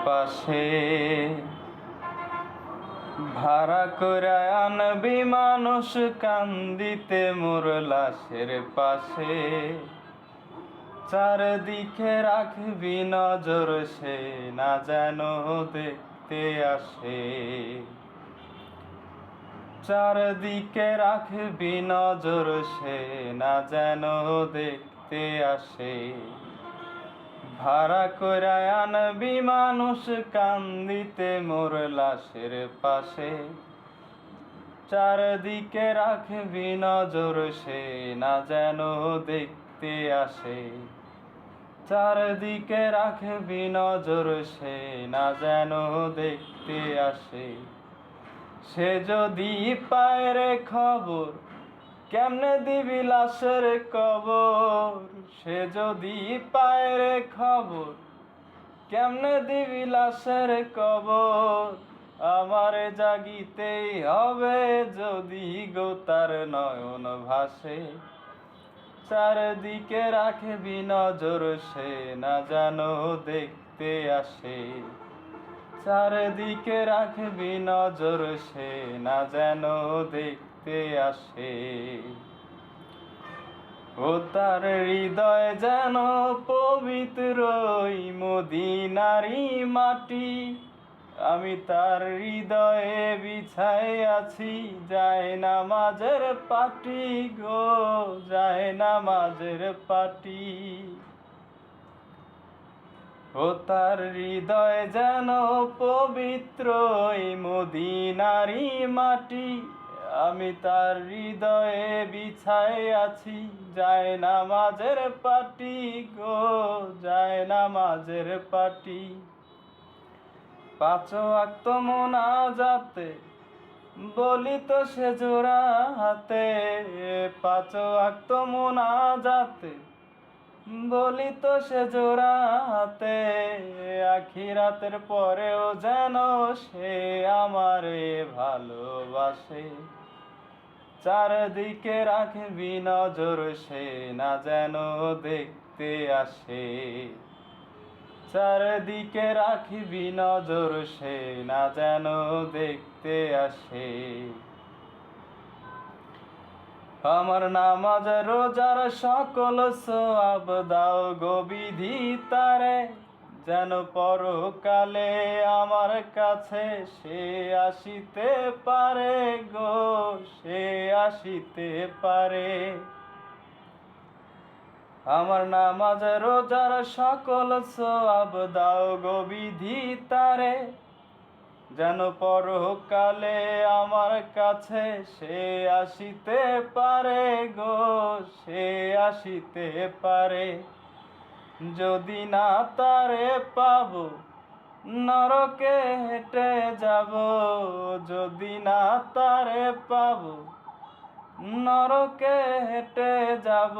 পাশে ভাড়া করে আনবি মানুষ কান্দিতে মোর লাশের পাশে। চারদিকে রাখবি নজর সে না যেন দেখতে আসে। চারদিকে রাখবি নজর সে না যেন দেখতে আসে। ভাড়া করে আনবি মানুষ কান্দিতে মোর লাশের পাশে। চারদিকে রাখবি নজর সে না যেন দেখতে আসে। চারদিকে রাখবি নজর সে না যেন দেখতে আসে। সে যদি পায় রে খবর কেমনে দিবি লাশের কবর। সে যদি পায় রে খবর কেমনে দিবি লাশের কবর। আমারে জাগিতেই হবে যদি গো তার নয়ন ভাসে। চারদিকে রাখবি নজর সে না যেন দেখতে আসে। চারদিকে রাখবি নজর সে না যেন দেখতে আসে। ও তার হৃদয় যেন পবিত্রই মদিনারি মাটি। আমি তার হৃদয়ে বিছাই আছি যায় নামাজের পাটি গো, যায় নামাজের পাটি। ও তার হৃদয় যেন পবিত্রই মদিনারি মাটি। আমি তার হৃদয়ে বিছাই আছি যায় নামাজের পাটি গো, যায় নামাজের পাটি। পাঁচ ওয়াক্ত মোনাজাতে বলি তো সে জোড়া হাতে। পাঁচ ওয়াক্ত মোনাজাতে বলি তো সে জোড়া হাতে। আখিরাতের পরেও যেন সে আমারে ভালোবাসে। চারদিকে রাখবি নজর সে না যেন দেখতে আসে। চারদিকে রাখবি নজর সে না যেন দেখতে আসে। আমার নামাজ রোজার সকল সওয়াব দাও গো বিধিতারে। যেন পরকালে আমার কাছে সে আসিতে পারে গো, সে আসিতে পারে। আমার নামাজ রোজার সকল সওয়াব দাও গো বিধিতারে। যেন পরকালে আমার কাছে সে আসিতে পারে গো, সে আসিতে পারে। যদি না তারে পাব নরকে হেঁটে যাব। যদি না তারে পাব নরকে হেঁটে যাব।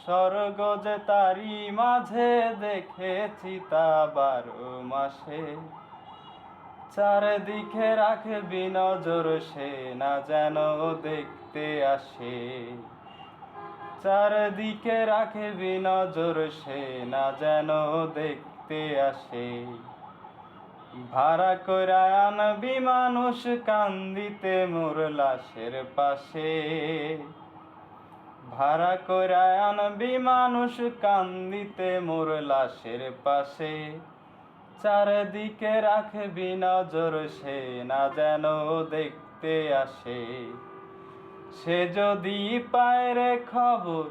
স্বর্গ যে তারি মাঝে দেখেছি তা 12 মাসে। চারদিকে রাখবি নজর সে না যেন দেখতে আসে। চারদিকে রাখবি নজর সে না যেন দেখতে আসে। ভাড়া কইরা আনবি মানুষ কান্দিতে মোর লাশের পাশে। ভাড়া কইরা আনবি মানুষ কান্দিতে মোর লাশের পাশে। চারদিকে রাখবি নজর সে না যেন দেখতে আসে। সে যদি পায় রে খবর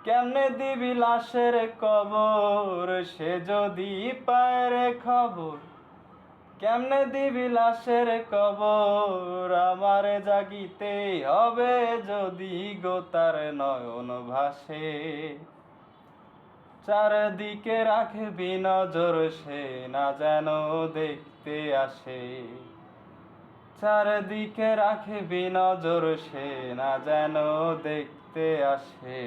কেমনে দিবি লাশের কবর। সে যদি পায় রে খবর কেমনে দিবি লাশের কবর। আমারে জাগিতেই হবে যদি গো তার নয়ন ভাসে। চারদিকে রাখবি নজর সে না যেন দেখতে আসে। চারদিকে রাখবি নজর সে না যেন দেখতে আসে।